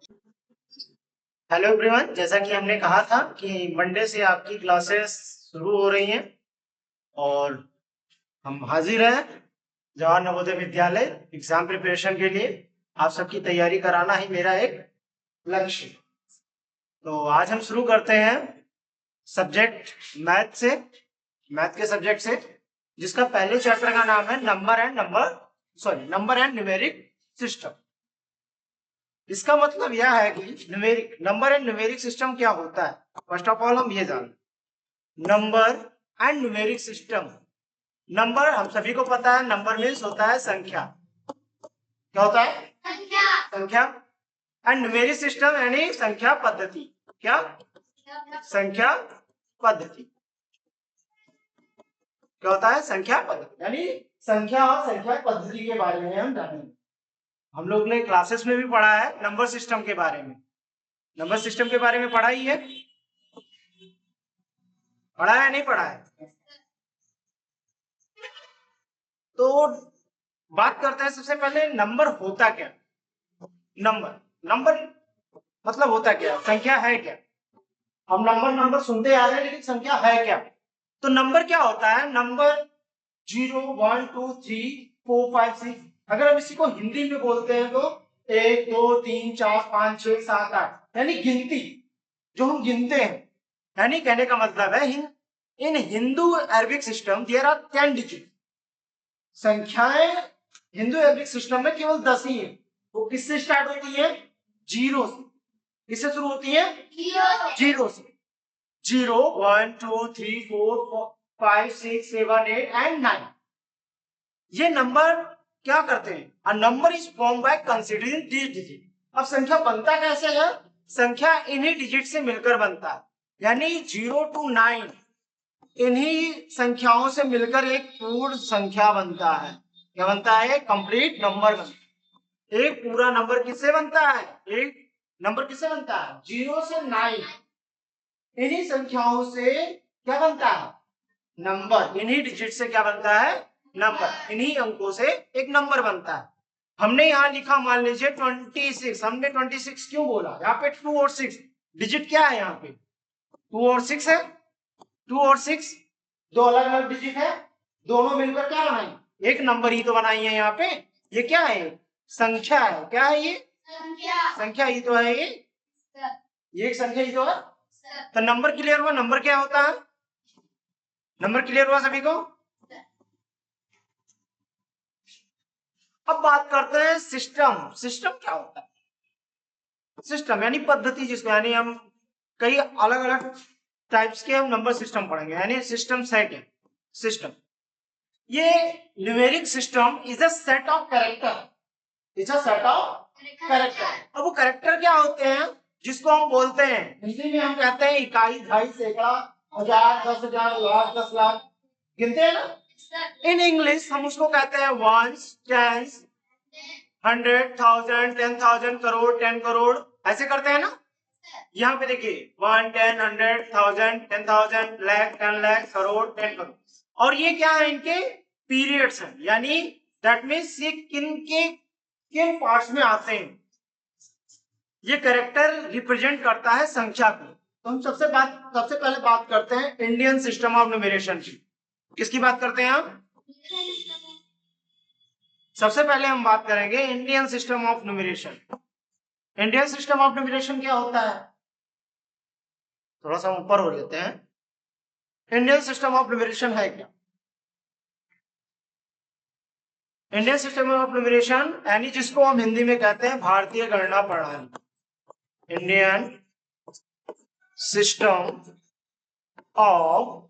Hello everyone, जैसा कि हमने कहा था कि मंडे से आपकी क्लासेस शुरू हो रही हैं और हम हाजिर हैं जवाहर नवोदय विद्यालय एग्जाम प्रिपरेशन के लिए। आप सबकी तैयारी कराना ही मेरा एक लक्ष्य। तो आज हम शुरू करते हैं सब्जेक्ट मैथ के सब्जेक्ट से, जिसका पहले चैप्टर का नाम है नंबर एंड न्यूमेरिक सिस्टम। इसका मतलब यह है कि numeric number and numeric system क्या होता है। फर्स्ट ऑफ ऑल हम ये जान number and numeric system. Number हम सभी को पता है, नंबर मीन्स होता है संख्या। क्या होता है? संख्या। एंड न्यूमेरिक सिस्टम यानी संख्या पद्धति। क्या? संख्या पद्धति। क्या होता है? संख्या पद्धति यानी संख्या और संख्या पद्धति के बारे में हम जानेंगे। हम लोग ने क्लासेस में भी पढ़ा है नंबर सिस्टम के बारे में। नंबर सिस्टम के बारे में पढ़ा ही है, पढ़ा है नहीं पढ़ा है? तो बात करते हैं सबसे पहले नंबर होता क्या। नंबर नंबर मतलब होता क्या? संख्या है क्या? हम नंबर नंबर सुनते आ रहे हैं, लेकिन संख्या है क्या? तो नंबर क्या होता है? नंबर 0 1 2 3 4 5 6। अगर हम इसी को हिंदी में बोलते हैं तो 1 2 3 4 5 6 7 8 यानी गिनती, जो हम गिनते हैं। यानी कहने का मतलब है in Hindu Arabic system there are 10 digit. संख्याएं हिंदू अरबिक सिस्टम में केवल 10 ही है। वो किससे स्टार्ट होती है? जीरो से। किससे शुरू होती है? जीरो से। 0 1 2 3 4 5 6 7 8 एंड 9। ये नंबर क्या करते हैं? A number is form by considering this digit. अब संख्या बनता कैसे है? संख्या इन्हीं डिजिट से मिलकर बनता है, यानी 0 to 9 इन्हीं संख्याओं से मिलकर एक पूर्ण संख्या बनता है। क्या बनता है? कंप्लीट नंबर बनता है। एक पूरा नंबर किससे बनता है? एक नंबर किससे बनता है? 0 से 9 इन्हीं संख्याओं से क्या बनता है? नंबर। इन्हीं डिजिट से क्या बनता है? नंबर। इन्हीं अंकों से एक नंबर बनता है। हमने यहां लिखा, मान लीजिए 26। हमने 26 क्यों बोला? यहाँ पे 2 और 6 डिजिट क्या है? यहाँ पे 2 और 6 है। 2 और 6 दो अलग अलग डिजिट है, दोनों मिलकर क्या बनाई? एक नंबर ही तो बनाई है। यहाँ पे ये क्या है? संख्या है। क्या है ये? संख्या ही तो है। ये एक संख्या ही तो है। तो नंबर क्लियर हुआ। नंबर क्या होता है? नंबर क्लियर हुआ सभी को? अब बात करते हैं सिस्टम। सिस्टम क्या होता है? सिस्टम यानी पद्धति, जिसको यानी हम कई अलग अलग टाइप्स के हम नंबर सिस्टम पढ़ेंगे, यानी सिस्टम सेट है। सिस्टम ये numeric system is a set of character. Is a set of character. अब वो कैरेक्टर क्या होते हैं? जिसको हम बोलते हैं, हिंदी में हम कहते हैं इकाई, ढाई, सैकड़ा, हजार, 10,000, लाख, 10 लाख गिनते हैं ना। इन इंग्लिश हम उसको कहते हैं वंस, टेंस, 100, 1000, 10,000, करोड़, 10 करोड़, ऐसे करते हैं ना। यहाँ पे देखिए 1 10 100 1000 10,000 लाख 10 लाख करोड़ 10 करोड़। और ये क्या है? इनके पीरियड्स हैं, यानी दैट मीन्स ये किन पार्ट्स में आते हैं। ये कैरेक्टर रिप्रेजेंट करता है संख्या को। तो हम सबसे पहले बात करते हैं इंडियन सिस्टम ऑफ न्यूमरेशन की। किसकी बात करते हैं हम? सबसे पहले हम बात करेंगे Indian system of numeration. Indian system of numeration क्या होता है? थोड़ा सा ऊपर हो लेते हैं। इंडियन सिस्टम ऑफ न्यूमरेशन है क्या? इंडियन सिस्टम ऑफ न्यूमरेशन यानी जिसको हम हिंदी में कहते हैं भारतीय गणना प्रणाली। इंडियन सिस्टम ऑफ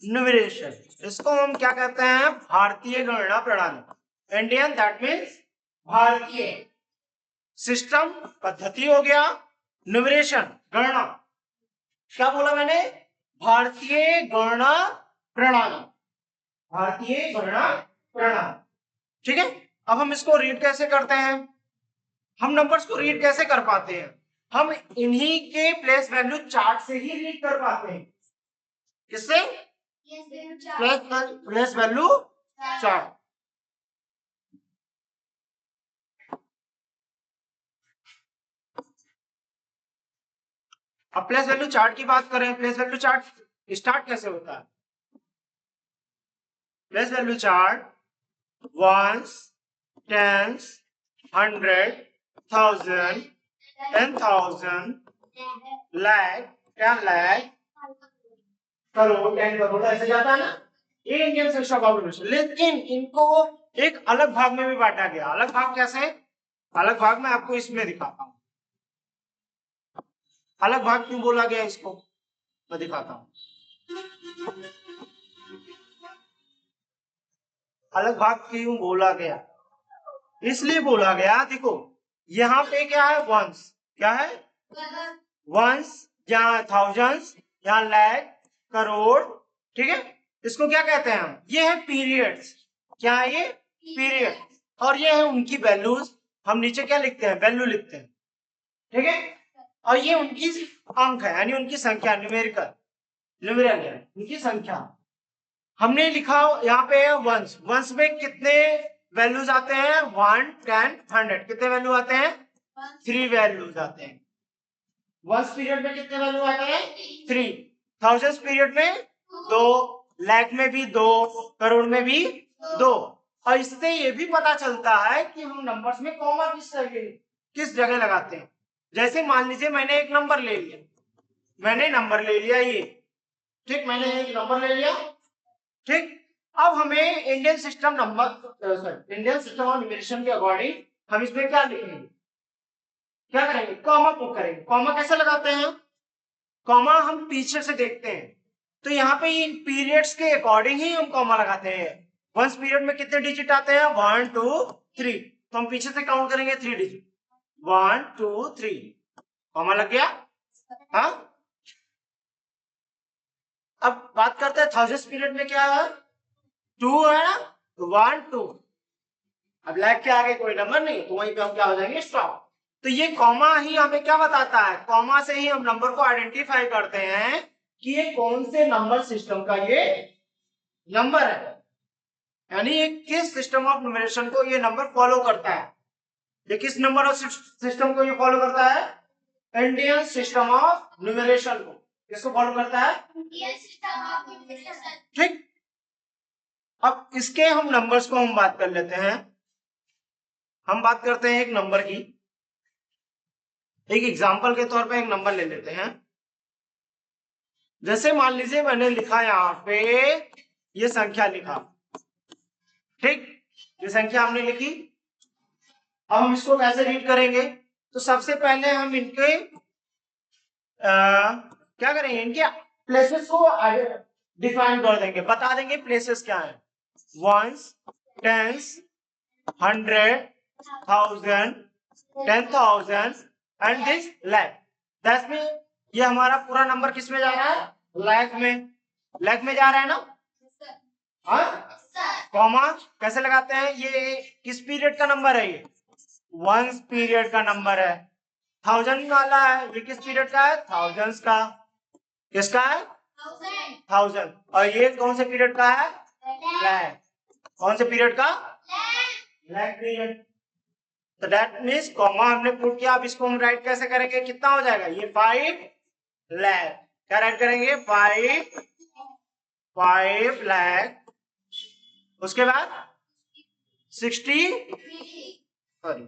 न्यूमरेशन, इसको हम क्या कहते हैं? भारतीय गणना प्रणाली। इंडियन दैट मीन्स भारतीय, सिस्टम पद्धति हो गया, न्यूमरेशन गणना। क्या बोला मैंने? भारतीय गणना प्रणाली। भारतीय गणना प्रणाली। ठीक है। अब हम इसको रीड कैसे करते हैं? हम नंबर्स को रीड कैसे कर पाते हैं? हम इन्हीं के प्लेस वैल्यू चार्ट से ही रीड कर पाते हैं। किससे? Place value chart. अब प्लेस वैल्यू चार्ट की बात करें, प्लेस वैल्यू चार्ट स्टार्ट कैसे होता है? Place value chart ones, tens, 100, 1000, 10,000, lakh, 10 lakh, crore, 10 crore ऐसे जाता है ना, ये इंडियन सिस्टम ऑफ नंबरेशन। लेकिन इनको एक अलग भाग में भी बांटा गया। अलग भाग कैसे? अलग भाग में आपको इसमें दिखाता हूं। अलग भाग क्यों बोला गया इसको, मैं दिखाता हूं। अलग भाग क्यों बोला गया? इसलिए बोला गया, देखो यहाँ पे क्या है, वंस, क्या है, वंस, यहाँ थाउजेंड्स, यहाँ लाख, करोड़, ठीक है। इसको क्या कहते हैं हम? ये है पीरियड्स। क्या है ये? पीरियड। और ये है उनकी वैल्यूज। हम नीचे क्या लिखते हैं? वैल्यू लिखते हैं, ठीक है। और ये उनकी अंक है, यानी उनकी संख्या, न्यूमेरिकल, न्यूमेरल है उनकी संख्या। हमने लिखा यहाँ पे वंस। वंस में कितने वैल्यूज आते हैं? 1, 10, 100। कितने वैल्यू आते हैं? 3 वैल्यूज आते हैं। वंस पीरियड में कितने वैल्यू आते हैं? 3। थाउजेंड्स पीरियड में 2, लाख में भी 2, करोड़ में भी 2। और इससे ये भी पता चलता है कि हम नंबर्स में कॉमा किस जगह लगाते हैं। जैसे मान लीजिए मैंने एक नंबर ले लिया, मैंने नंबर ले लिया ये, ठीक, मैंने एक नंबर ले लिया, ठीक। अब हमें Indian system number Indian system of numeration के अकॉर्डिंग हम इसमें क्या लिखेंगे, क्या करेंगे? कॉमा पुट करेंगे। कॉमा कैसे लगाते हैं? कॉमा हम पीछे से देखते हैं, तो यहाँ पे इन पीरियड्स के अकॉर्डिंग ही हम कॉमा लगाते हैं। वंस पीरियड में कितने डिजिट आते हैं? 1, 2, 3। तो हम पीछे से काउंट करेंगे 3 डिजिट, 1, 2, 3, कॉमा लग गया। हाँ, अब बात करते हैं थाउजेंड्स पीरियड में, क्या है? 2 है ना, 1, 2। अब लाख के आगे कोई नंबर नहीं, तो वहीं पे हम क्या हो जाएंगे? स्टॉप। तो ये कॉमा ही हमें क्या बताता है? कॉमा से ही हम नंबर को आइडेंटिफाई करते हैं कि ये कौन से नंबर सिस्टम का ये नंबर है, यानी ये किस सिस्टम ऑफ न्यूमरेशन को ये नंबर फॉलो करता है। ये किस नंबर ऑफ सिस्टम को ये फॉलो करता है? इंडियन सिस्टम ऑफ न्यूमरेशन को। किसको फॉलो करता है? इंडियन सिस्टम ऑफ न्यूमरेशन, ठीक। अब इसके हम नंबर्स को हम बात कर लेते हैं। हम बात करते हैं एक नंबर की, एक एग्जांपल के तौर पे एक नंबर ले लेते हैं। जैसे मान लीजिए मैंने लिखा यहाँ पे ये संख्या लिखा, ठीक, ये संख्या हमने लिखी। अब हम इसको कैसे रीड करेंगे? तो सबसे पहले हम इनके क्या करेंगे? इनके प्लेसेस को डिफाइन कर देंगे, बता देंगे प्लेसेस क्या है। Ones, tens, 100, 1000, 10,000 and this lakh. That's mean ये हमारा पूरा नंबर किस में जा रहा है? लाख में। लाख में जा रहा है ना? हाँ, कॉमा कैसे लगाते हैं? ये किस पीरियड का नंबर है? ये वंस पीरियड का नंबर है। 1000 वाला है, ये किस पीरियड का है? थाउजेंड्स का। किसका है? 1000। और ये कौन से पीरियड का है? लाख। कौन से पीरियड का? लाख पीरियड। तो दैट मीन्स कॉमा हमने पुट किया। अब इसको हम राइट कैसे करेंगे? कितना हो जाएगा? ये 5 लाख। क्या राइट करेंगे? 5 लाख। उसके बाद 60, सॉरी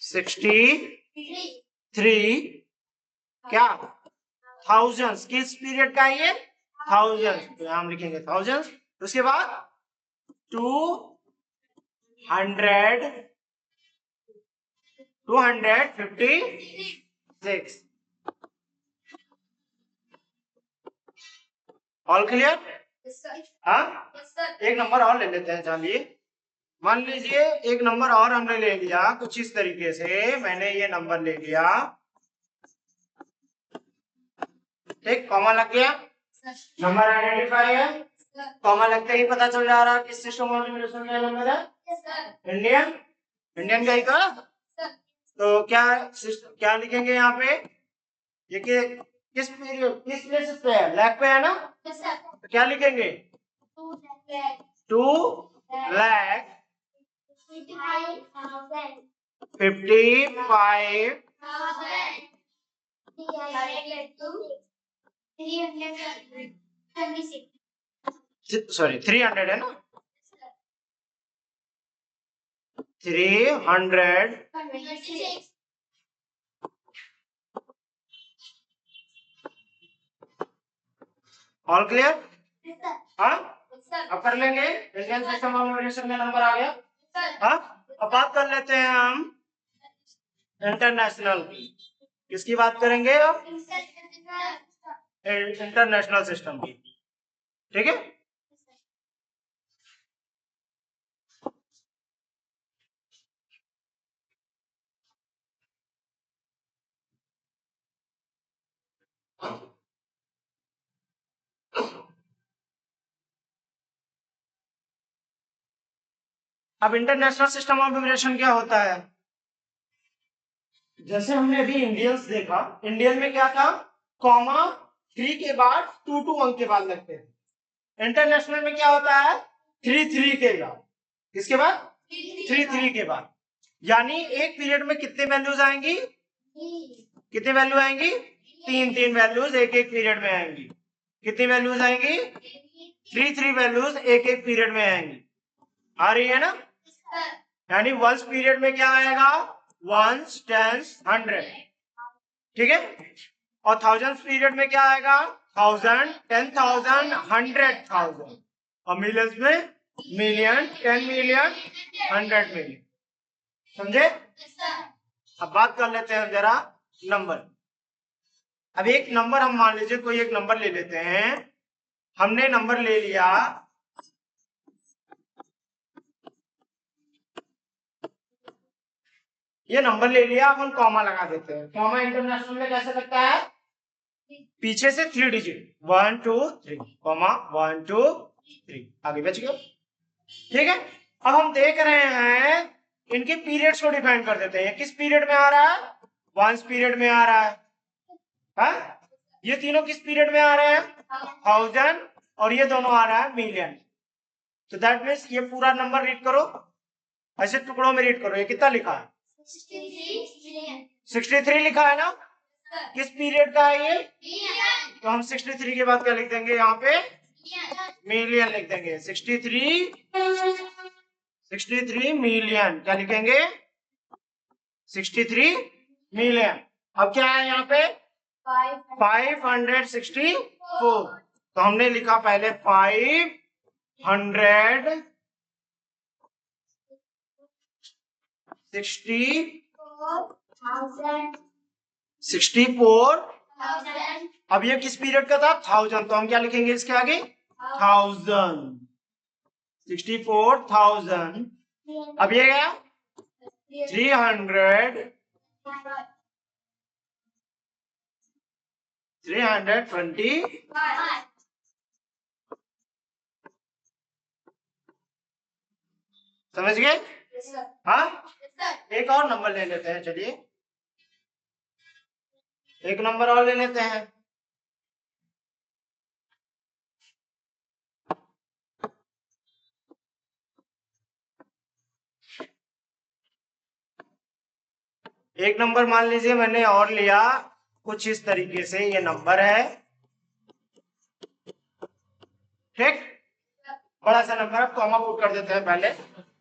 63 क्या? थाउजेंड्स। किस पीरियड का है ये? थाउजेंड्स। तो हम लिखेंगे थाउजेंड्स। उसके बाद 256। All clear? हाँ, एक नंबर और ले लेते हैं। चलिए मान लीजिए एक नंबर और हमने ले लिया कुछ इस तरीके से। मैंने ये नंबर ले लिया, ठीक, कॉमा लग गया, नंबर आइडेंटिफाई है। कॉमा लगते ही पता चल जा रहा है किस सिस्टम ऑफ न्यूमरेशन का नंबर है? इंडियन। इंडियन का ही का। तो क्या लिखेंगे यहाँ पे? ये किस पीरियड, किस प्लेसेस पे है? लाख पे है ना? तो क्या लिखेंगे? 2 लाख 55 सॉरी 300 है ना, 300 ऑल क्लियर। हाँ अब कर लेंगे, इंडियन सिस्टम ऑफ न्यूमरेशन में नंबर आ गया। हाँ अब बात कर लेते हैं हम इंटरनेशनल की। किसकी बात करेंगे अब? इंटरनेशनल सिस्टम की, ठीक है। अब इंटरनेशनल सिस्टम ऑफ न्यूमरेशन क्या होता है? जैसे हमने अभी इंडियंस देखा, इंडियन में क्या था, कॉमा 3 के बाद 2 अंक के बाद लगते हैं। इंटरनेशनल में क्या होता है, 3 के बाद, किसके बाद, 3 के बाद। यानी एक पीरियड में कितने वैल्यूज आएंगी, कितनी वैल्यू आएंगी, 3 वैल्यूज एक एक पीरियड में आएंगी। कितनी वैल्यूज आएंगी, 3 वैल्यूज एक एक पीरियड में आएंगी। आ रही है ना। यानी वंस पीरियड में क्या आएगा, वंस, टेंस, 100, ठीक है। और थाउजेंड्स पीरियड में क्या आएगा, 1000, 10,000, 100,000। और मिलियंस में मिलियन, 10 मिलियन, 100 मिलियन। समझे। अब बात कर लेते हैं जरा नंबर। अब एक नंबर हम मान लीजिए कोई एक नंबर ले लेते हैं। हमने नंबर ले लिया, ये नंबर ले लिया, अब हम कॉमा लगा देते हैं। कॉमा इंटरनेशनल में कैसे लगता है, पीछे से 3 डिजिट, 1 2 3, कॉमा 1 2 3, आगे बच गया, ठीक है। अब हम देख रहे हैं इनके पीरियड्स को डिफाइन कर देते हैं। किस पीरियड में आ रहा है, वंस पीरियड में आ रहा है, हा? ये तीनों किस पीरियड में आ रहे हैं, 1000, और ये दोनों आ रहा है मिलियन। तो दैट मीन्स ये पूरा नंबर रीड करो, ऐसे टुकड़ों में रीड करो। ये कितना लिखा है, 63 लिखा है ना। किस पीरियड का है ये, तो हम 63 के बाद क्या लिख देंगे, यहाँ पे मिलियन लिख देंगे। 63 मिलियन, क्या लिखेंगे, 63 मिलियन। अब क्या है यहाँ पे, 564। तो हमने लिखा पहले 564। अब ये किस पीरियड का था, 1000, तो हम क्या लिखेंगे इसके आगे, 1000, 64,000। अब ये गया 320। समझ गए। हाँ एक और नंबर ले लेते हैं, चलिए एक नंबर और ले लेते हैं। एक नंबर मान लीजिए मैंने और लिया कुछ इस तरीके से, ये नंबर है, ठीक, बड़ा सा नंबर है। कॉमा पुट कर देते हैं पहले।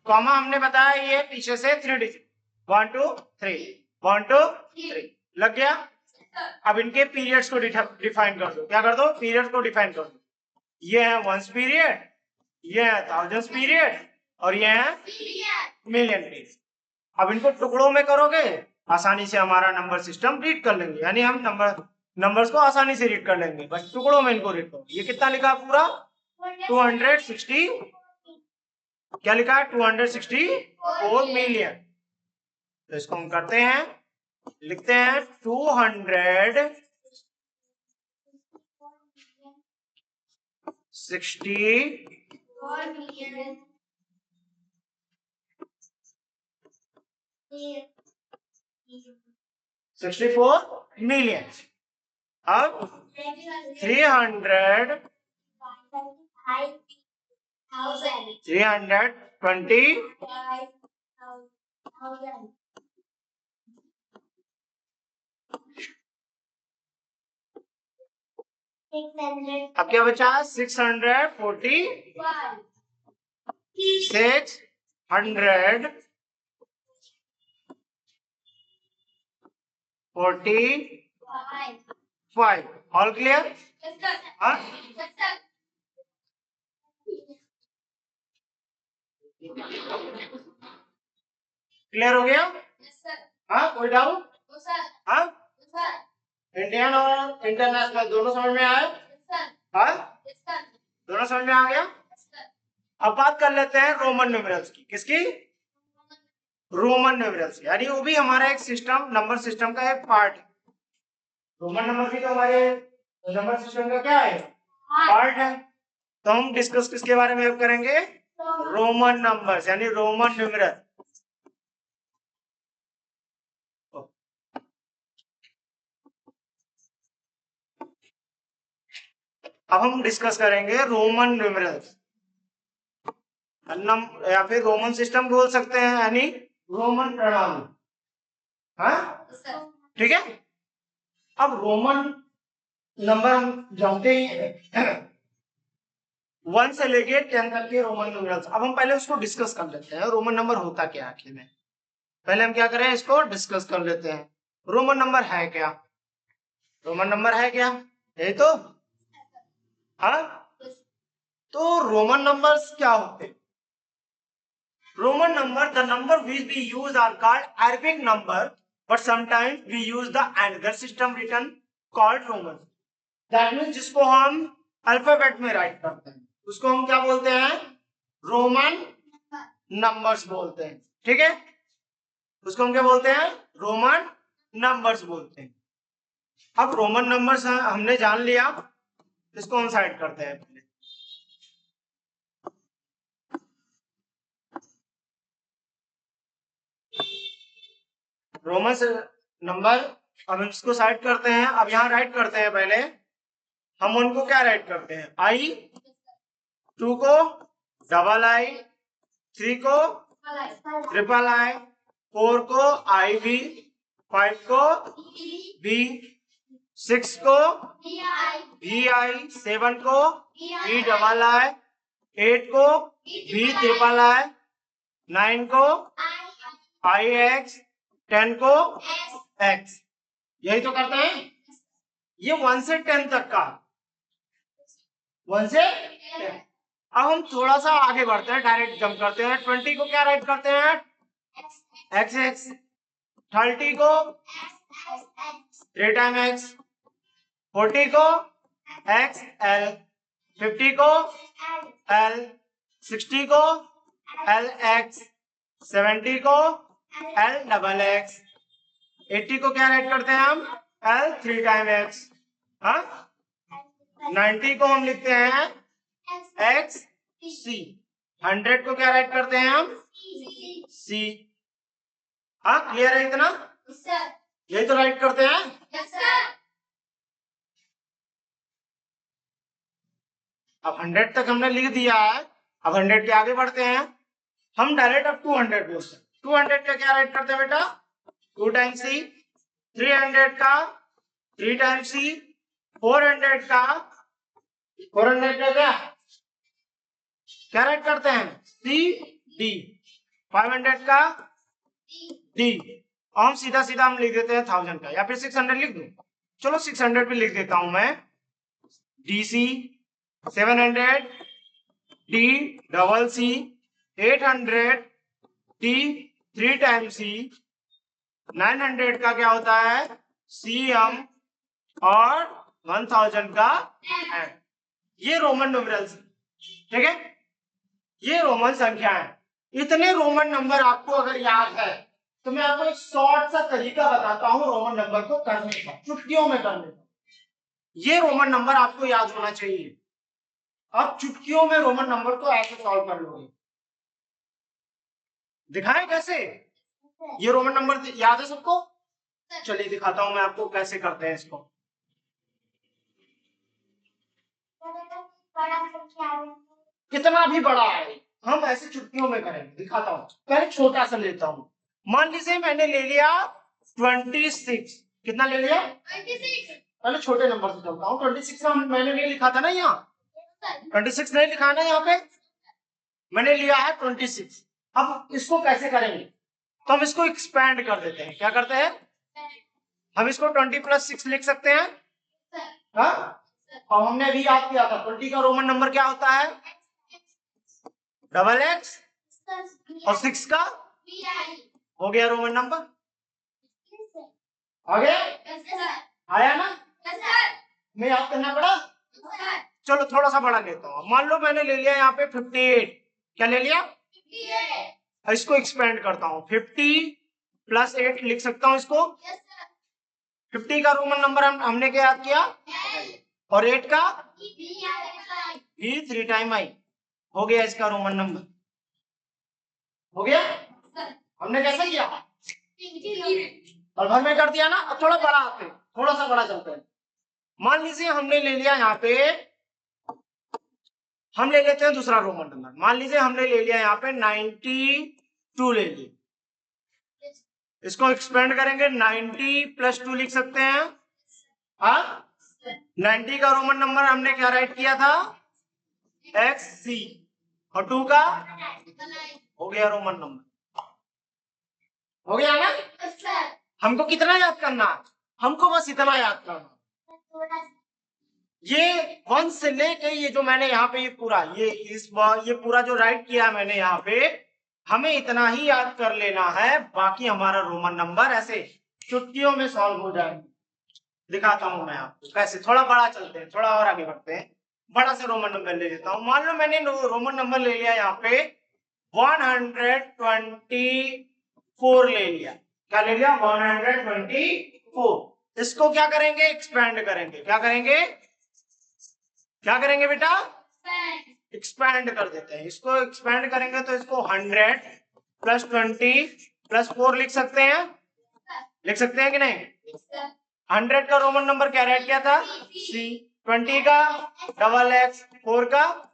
कॉमा हमने बताया ये पीछे से 3 डिजिट, 1 2 3, 1 2 3 लग गया। अब इनके पीरियड्स को डिफाइन कर दो। क्या कर दो, पीरियड्स को डिफाइन कर दो। ये है वंस पीरियड, ये है थाउजेंड्स पीरियड, और ये है मिलियन पीरियड। अब इनको टुकड़ों में करोगे, आसानी से हमारा नंबर सिस्टम रीड कर लेंगे। यानी हम नंबर्स को आसानी से रीड कर लेंगे, बस टुकड़ों में इनको रीड करो। ये कितना लिखा पूरा, 260, क्या लिखा है, 264 मिलियन। तो इसको हम करते हैं, लिखते हैं 264 मिलियन। अब 320, अब क्या बचा? 646 645 ऑल क्लियर? हाँ क्लियर हो गया? हाँ कोई डाउट? हाँ इंडियन और इंटरनेशनल दोनों समझ में आए? हाँ दोनों समझ में आ गया? अब बात कर लेते हैं रोमन न्यूमेरल्स की। किसकी? रोमन न्यूमेरल्स, यानी वो भी हमारा एक सिस्टम, नंबर सिस्टम का एक पार्ट है। रोमन नंबर भी तो हमारे नंबर सिस्टम का क्या है? पार्ट है। तो हम डिस्कस किसके बारे में अब करेंगे? रोमन नंबर्स यानी रोमन न्यूमेरल। अब हम डिस्कस करेंगे रोमन न्यूमेरल्स या फिर रोमन सिस्टम बोल सकते हैं, यानी रोमन प्रणाली। हाँ ठीक है। अब रोमन नंबर हम जानते ही हैं 1 से लेके 10 तक के रोमन न्यूमेरल्स। अब हम पहले उसको डिस्कस कर लेते हैं, रोमन नंबर होता क्या आखिर में। पहले हम क्या करें, इसको डिस्कस कर लेते हैं। रोमन नंबर है क्या? रोमन नंबर है क्या? यही तो। हाँ तो रोमन नंबर्स क्या होते हैं? Roman number, the number which we use are called Arabic number, but sometimes we use the another system written called Roman. That means जिसको हम अल्फाबेट में राइट करते हैं उसको हम क्या बोलते हैं? रोमन नंबर्स बोलते हैं। ठीक है, उसको हम क्या बोलते हैं? रोमन नंबर्स बोलते हैं। अब रोमन नंबर्स हमने जान लिया, इसको हम साइड करते हैं पहले। रोमन नंबर अब इसको साइड करते हैं। अब यहाँ राइट करते हैं पहले हम उनको क्या राइट करते हैं? आई, 2 को डबल आई, 3 को ट्रिपल आई, 4 को आई बी, 5 को बी, 6 को बी आई, 7 को बी डबल आई, 8 को बी ट्रिपल आई, 9 को आई एक्स, 10 को एक्स। यही तो करते हैं। ये 1 से 10 तक का, 1 से 10। अब हम थोड़ा सा आगे बढ़ते हैं, डायरेक्ट जंप करते हैं। 20 को क्या राइट करते हैं? X x. 30 को 3 टाइम एक्स, 40 को एक्स एल, 50 को एल, 60 को एल एक्स, 70 को एल डबल एक्स, 80 को क्या राइट करते हैं हम? L 3 time x. हाँ 90 को हम लिखते हैं एक्स सी। 100 को क्या राइट करते हैं हम? सी। हाँ क्लियर है इतना? यही तो राइट करते हैं। अब 100 तक हमने लिख दिया है। अब 100 के आगे बढ़ते हैं हम, डायरेक्ट अब 200 बोलते हैं। 200 का क्या राइट करते हैं बेटा? 2 टाइम्स सी। 300 का 3 टाइम्स सी। 400 का 400 का क्या राइट करते हैं? C D. 500 का डी। और हम सीधा सीधा हम लिख देते हैं 1000 का, या फिर 600 लिख दूं। चलो 600 पे लिख देता हूं मैं, D C. 700 D double C. 800 D 3 time C. 900 का क्या होता है? C M. और 1000 का एम। ये रोमन न्यूमेरल्स, ठीक है, ये रोमन संख्या है। इतने रोमन नंबर आपको अगर याद है तो मैं आपको एक शॉर्ट सा तरीका बताता हूं रोमन नंबर को करने का, चुटकियों में करने का। ये रोमन नंबर आपको याद होना चाहिए। आप चुटकियों में रोमन नंबर को ऐसे सॉल्व कर लोगे। दिखाएं कैसे? ये रोमन नंबर याद है सबको? चलिए दिखाता हूं मैं आपको कैसे करते हैं इसको। कितना भी बड़ा है हम ऐसे चुटकियों में करेंगे, दिखाता हूं। पहले छोटा सा लेता हूं। मान लीजिए मैंने ले लिया 26। कितना ले लिया? पहले छोटे नंबर से चलता हूँ। 26 का मैंने नहीं लिखा था ना, यहाँ 26 नहीं लिखा है ना, यहाँ पे मैंने लिया है 26। अब इसको कैसे करेंगे, तो हम इसको एक्सपैंड कर देते हैं। क्या करते हैं, हम इसको 20 + 6 लिख सकते हैं। हाँ, अब हमने अभी याद किया था 20 का रोमन नंबर क्या होता है, XX, और 6 का हो गया रोमन नंबर। आ गया, आया ना, मैं याद करना पड़ा। चलो थोड़ा सा बड़ा लेता हूँ। मान लो मैंने ले लिया यहाँ पे 58। क्या ले लिया, इसको एक्सपेंड करता हूँ। 50 + 8 लिख सकता हूँ इसको। 50 का रोमन नंबर हमने क्या याद किया, और 8 का भी 3 टाइम आई। हो गया इसका रोमन नंबर, हो गया। हमने कैसे किया, और घर में कर दिया ना। अब थोड़ा बड़ा आते, थोड़ा सा बड़ा चलते हैं। मान लीजिए हमने ले लिया यहाँ पे, हम ले लेते हैं दूसरा रोमन नंबर। मान लीजिए हमने ले लिया यहाँ पे 92 ले लिया। इसको एक्सपेंड करेंगे, 90 + 2 लिख सकते हैं। हाँ, 90 का रोमन नंबर हमने क्या राइट किया था, XC, और 2 का हो गया रोमन नंबर। हो गया ना। हमको कितना याद करना, हमको बस इतना याद करना। ये 1 से लेके ये जो मैंने यहाँ पे ये पूरा ये पूरा जो राइट किया मैंने यहाँ पे, हमें इतना ही याद कर लेना है। बाकी हमारा रोमन नंबर ऐसे चुटकियों में सॉल्व हो जाएंगे। दिखाता हूं मैं आपको कैसे। थोड़ा बड़ा चलते हैं, थोड़ा और आगे बढ़ते हैं। बड़ा से रोमन नंबर ले लेता हूं। मान लो मैंने रोमन नंबर ले लिया यहाँ पे 124 ले लिया। क्या ले लिया, 124। इसको क्या करेंगे, एक्सपेंड करेंगे। क्या करेंगे, क्या करेंगे बेटा, एक्सपैंड कर देते हैं। इसको एक्सपैंड करेंगे तो इसको 100 + 20 + 4 लिख सकते हैं। लिख सकते हैं कि नहीं। 100 का रोमन नंबर क्या राइट किया था, C। 20 का XX, 4 का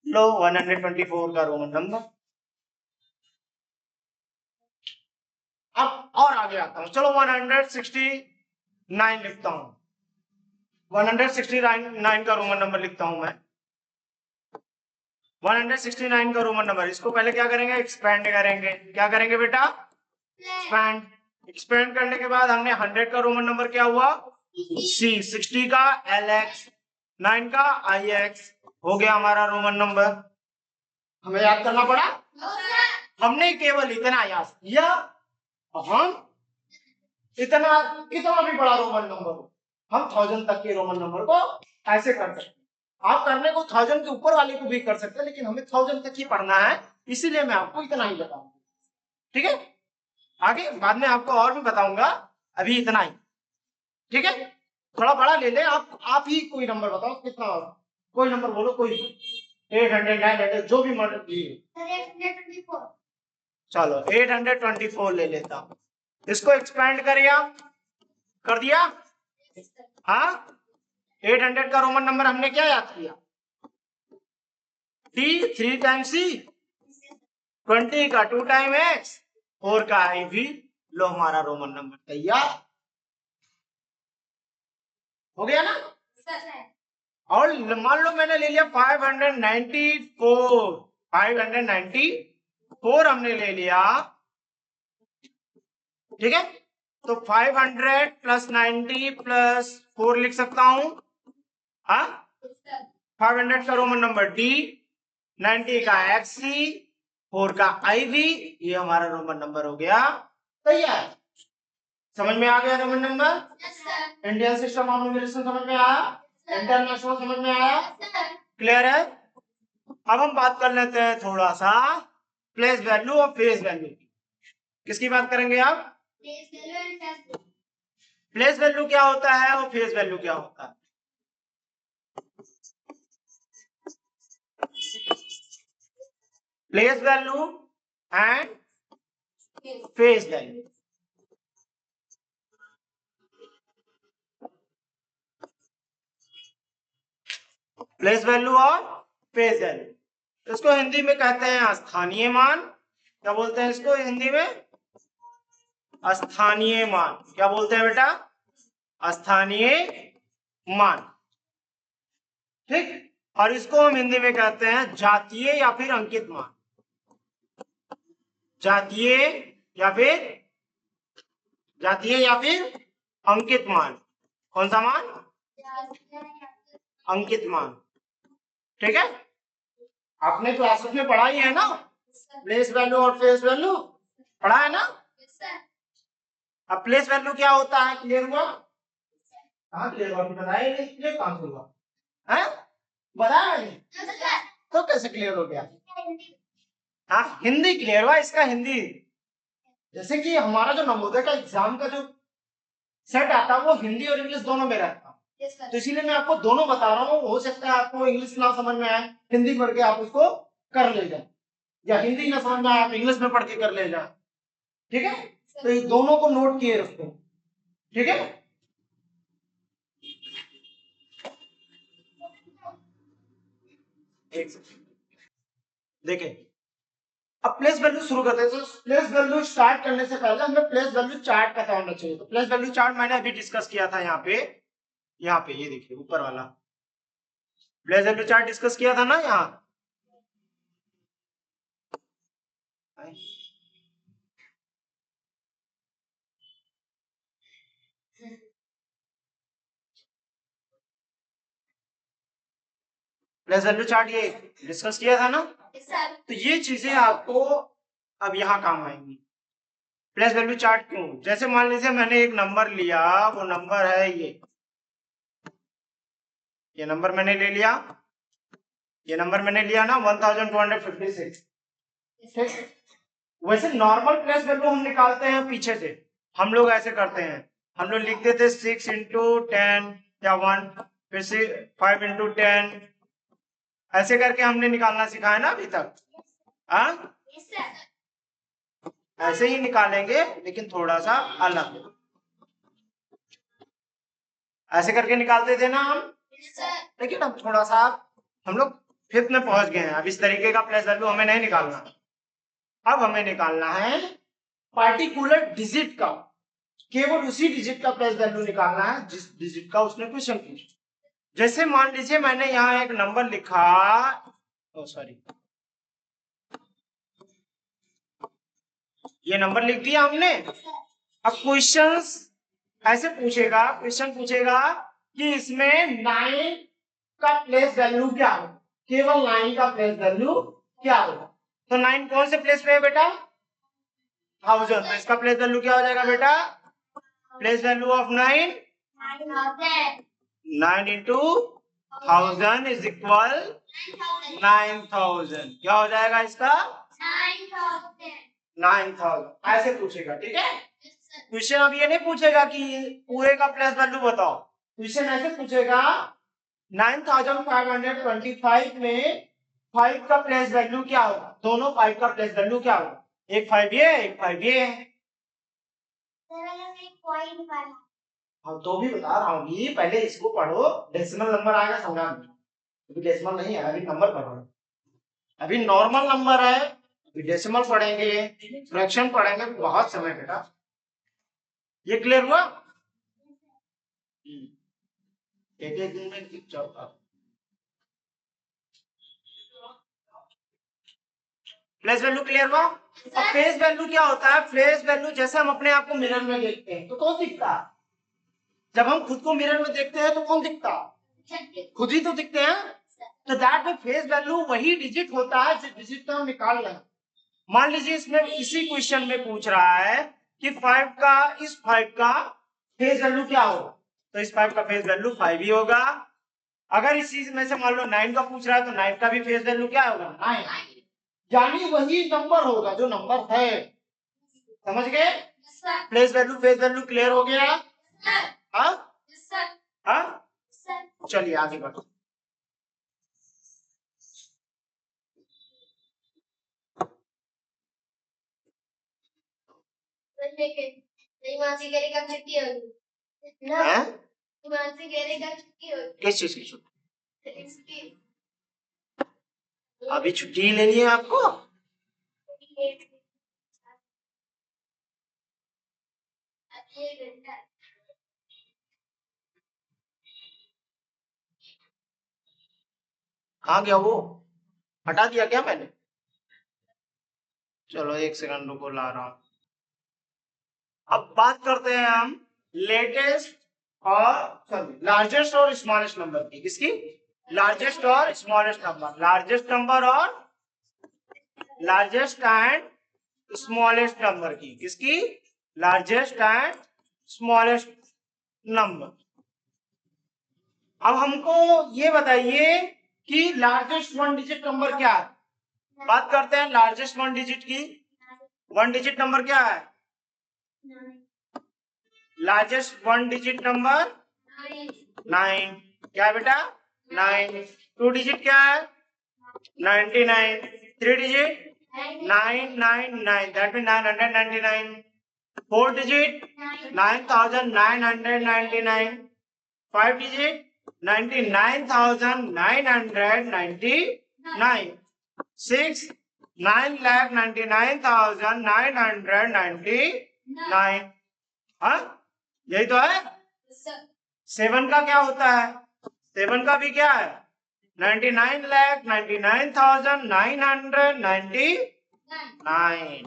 लो 124 का रोमन नंबर। अब और आगे आता हूं, चलो 169 लिखता हूं। 169 का रोमन नंबर लिखता हूं मैं। 169 का रोमन नंबर, इसको पहले क्या करेंगे, एक्सपेंड करेंगे। क्या करेंगे बेटा, एक्सपेंड। एक्सपेंड करने के बाद हमने 100 का रोमन नंबर क्या हुआ, C। 60 का LX, 9 का IX, हो गया हमारा रोमन नंबर। हमें याद करना पड़ा, हमने केवल इतना याद किया। हम इतना, कितना भी बड़ा रोमन नंबर हो, हम 1000 तक के रोमन नंबर को ऐसे कर सकते हैं। आप करने को 1000 के ऊपर वाले को भी कर सकते हैं, लेकिन हमें 1000 तक ही पढ़ना है, इसीलिए मैं आपको इतना ही बताऊंगा। ठीक है, आगे बाद में आपको और भी बताऊंगा, अभी इतना ही। ठीक है, थोड़ा बड़ा ले ले। आप ही कोई नंबर बताओ, कितना होगा, कोई नंबर बोलो, कोई 800 900 जो भी मर्जी। 824। चलो 824 ले लेता हूं। इसको एक्सपेंड करिए, कर दिया। हाँ, 800 का रोमन नंबर हमने क्या याद किया, D 3 टाइम्स C, 20 का 2 टाइम X, 4 का IV। लो हमारा रोमन नंबर तैयार हो गया ना। और मान लो मैंने ले लिया 594। 594 हमने ले लिया। ठीक है, तो 500 + 90 + 4 लिख सकता हूं। 500 का रोमन नंबर D, 90 का XC, 4 का IV। ये हमारा रोमन नंबर हो गया तैयार। समझ में आ गया Roman number. Indian system of numeration समझ में आया, इंटरनेशनल समझ में आया, क्लियर है। अब हम बात कर लेते हैं थोड़ा सा प्लेस वैल्यू और फेस वैल्यू की। किसकी बात करेंगे आप, प्लेस वैल्यू क्या होता है और फेस वैल्यू क्या होता है। Place value and face value. Place value और फेस वैल्यू, इसको हिंदी में कहते हैं स्थानीय मान। क्या बोलते हैं इसको हिंदी में, स्थानीय मान। क्या बोलते हैं बेटा, स्थानीय मान, ठीक। और इसको हम हिंदी में कहते हैं जातीय या फिर अंकित मान, जातीय या फिर अंकित मान। कौन सा मान? अंकित मान, ठीक है। आपने क्लासेस में पढ़ा ही है ना, प्लेस वैल्यू और फेस वैल्यू पढ़ा है ना। अब प्लेस वैल्यू क्या होता है, क्लियर हुआ? कहाँ क्लियर हुआ, बताया नहीं, क्लियर कहाँ से हुआ है, बताया नहीं तो कैसे क्लियर हो गया? हाँ, हिंदी क्लियर हुआ, इसका हिंदी। जैसे कि हमारा जो नवोदय का एग्जाम का जो सेट आता है वो हिंदी और इंग्लिश दोनों में रहता है, तो इसीलिए मैं आपको दोनों बता रहा हूँ। हो सकता है आपको इंग्लिश ना समझ में आए, हिंदी पढ़ के आप उसको कर ले जाए, या हिंदी ना समझ में आए आप इंग्लिश में पढ़ के कर ले जाए, ठीक है। तो ये दोनों को नोट किए रखो, ठीक है। देखिए, अब प्लेस वैल्यू शुरू करते हैं। तो प्लेस वैल्यू स्टार्ट करने से पहले हमें प्लेस वैल्यू चार्ट पता होना चाहिए। तो प्लेस वैल्यू चार्ट मैंने अभी डिस्कस किया था यहाँ पे, ये देखिए ऊपर वाला प्लेस वैल्यू चार्ट डिस्कस किया था ना यहाँ। प्लेस वैल्यू चार्ट ये डिस्कस किया था ना, तो ये चीजें आपको अब यहाँ काम आएंगी। प्लेस वैल्यू चार्ट क्यों? जैसे मान लीजिए मैंने एक नंबर लिया, वो नंबर है ये नंबर मैंने ले लिया, ये नंबर मैंने लिया ना 1256, ठीक। वैसे नॉर्मल प्लेस वैल्यू हम निकालते हैं पीछे से, हम लोग ऐसे करते हैं, हम लोग लिखते थे 6 into 10 या 1, फिर से 5 into 10, ऐसे करके हमने निकालना सिखाया है ना अभी तक। हाँ, ऐसे ही निकालेंगे लेकिन थोड़ा सा अलग, ऐसे करके निकालते थे ना हम, लेकिन अब थोड़ा सा हम लोग फिफ्थ में पहुंच गए हैं। अब इस तरीके का प्लेस वैल्यू हमें नहीं निकालना, अब हमें निकालना है पार्टिकुलर डिजिट का, केवल उसी डिजिट का प्लेस वैल्यू निकालना है जिस डिजिट का उसने क्वेश्चन पूछा। जैसे मान लीजिए मैंने यहाँ एक नंबर लिखा, सॉरी, ये नंबर लिख दिया हमने। अब क्वेश्चंस ऐसे पूछेगा, क्वेश्चन पूछेगा कि इसमें 9 का प्लेस वैल्यू क्या हो, केवल 9 का प्लेस वैल्यू क्या होगा। तो 9 कौन से प्लेस पे है बेटा? 1000। तो इसका प्लेस वैल्यू क्या हो जाएगा बेटा? Place value of 9 into 1000 is equal 9000। क्या हो जाएगा इसका? 9000। ऐसे पूछेगा, ठीक है। क्वेश्चन अब ये नहीं पूछेगा कि पूरे का प्लेस वैल्यू बताओ, क्वेश्चन ऐसे पूछेगा 9525 में 5 का प्लेस वैल्यू क्या होगा, दोनों 5 का प्लेस वैल्यू क्या होगा, एक 5 ये एक 5 ये है। हाँ, तो भी बता रहा हूँ, ये पहले इसको पढ़ो, डेसिमल नंबर आएगा समझा। अभी डेसिमल नहीं है, अभी नंबर पढ़ो, अभी नॉर्मल नंबर है, अभी डेसिमल पढ़ेंगे, फ्रैक्शन पढ़ेंगे, बहुत समय बेटा। ये क्लियर हुआ? एक एक दिन में जाओ। प्लेस वैल्यू क्लियर हुआ? अब फेस वैल्यू क्या होता है? फेस वैल्यू जैसे हम अपने आप को मिरर में देखते हैं तो कौन दिखता है? जब हम खुद को मिरर में देखते हैं तो कौन दिखता है? खुद ही तो दिखते हैं। तो दैट में फेस वैल्यू वही डिजिट होता है जिस डिजिट को हम निकाल रहे हैं। मान लीजिए इसमें इसी क्वेश्चन में पूछ रहा है कि 5 का फेस वैल्यू क्या होगा, तो इस 5 का फेस वैल्यू 5 ही होगा। अगर इस चीज में से मान लो 9 का पूछ रहा है तो 9 का भी फेस वैल्यू क्या होगा? 9, यानी वही नंबर होगा जो नंबर है। समझ गए? Place value face value clear हो गया? हाँ हाँ, चलिए आगे बढ़ो। किस चीज की छुट्टी? अभी छुट्टी लेनी है आपको? कहाँ गया वो? हटा दिया क्या मैंने? चलो एक सेकंड रुको, ला रहा हूं। अब बात करते हैं हम लेटेस्ट और सॉरी लार्जेस्ट और स्मॉलेस्ट नंबर की। किसकी? लार्जेस्ट और स्मॉलेस्ट नंबर। लार्जेस्ट नंबर और लार्जेस्ट एंड स्मॉलेस्ट नंबर की। किसकी? Largest and smallest number. अब हमको ये बताइए कि लार्जेस्ट वन डिजिट नंबर क्या है। बात करते हैं लार्जेस्ट वन डिजिट की। वन डिजिट नंबर क्या है? Largest one digit number 9। क्या है बेटा? 9। टू डिजिट क्या है? 99। Three digit 999, that mean 999। Four digit 9999। Five digit 99,999। Six 9,99,999। हाँ, यही तो है। सेवन का क्या होता है? सेवन का भी क्या है? 99,99,999।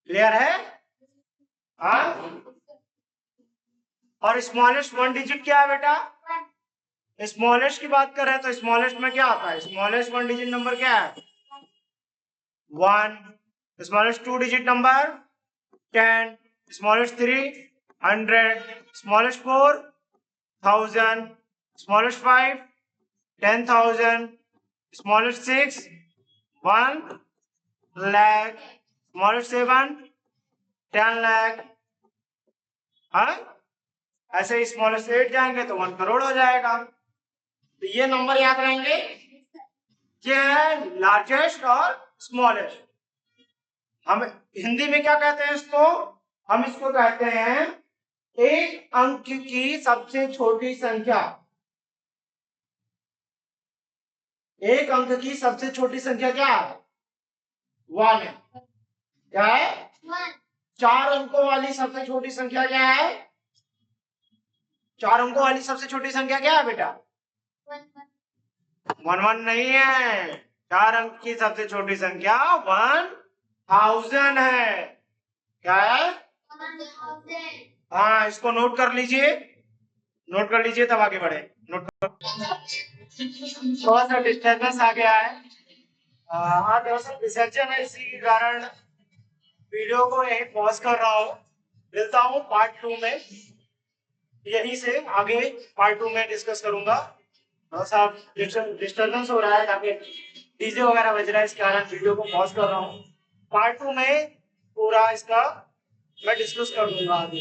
क्लियर है? हाँ। और स्मॉलेस्ट वन डिजिट क्या है बेटा? स्मॉलेस्ट की बात कर रहे हैं तो स्मॉलेस्ट में क्या आता है? स्मॉलेस्ट वन डिजिट नंबर क्या है? 1। Smallest two digit number 10। Smallest three 100। Smallest four 1000। Smallest five 10,000। Smallest six 1 lakh। Smallest seven 10 lakh। हाँ, ऐसे ही स्मॉलेस्ट 8 जाएंगे तो 1 करोड़ हो जाएगा। तो ये नंबर याद रहेंगे। ये है लार्जेस्ट और स्मॉलेस्ट। हम हिंदी में क्या कहते हैं इसको? हम इसको कहते हैं एक अंक की सबसे छोटी संख्या। एक अंक की सबसे छोटी संख्या क्या है? 1 है। क्या है? 1। चार अंकों वाली सबसे छोटी संख्या क्या है? चार अंकों वाली सबसे छोटी संख्या क्या है बेटा? 1 नहीं है। चार अंक की सबसे छोटी संख्या 1000 है। क्या है? 1000। हाँ, इसको नोट कर लीजिए। नोट कर लीजिए तब आगे बढ़े। नोट कर। थोड़ा सा डिस्टर्बेंस आ गया है। हाँ, दरअसल विसर्जन है, इसी के कारण वीडियो को यही पॉज कर रहा हूँ। मिलता हूँ पार्ट 2 में। यहीं से आगे पार्ट 2 में डिस्कस करूंगा। थोड़ा सा डिस्टर्बेंस हो रहा है, ताकि डीजे वगैरह बज रहा है, इस कारण वीडियो को पॉज कर रहा हूँ। पार्ट 2 में पूरा इसका मैं डिस्कस कर दूंगा आगे।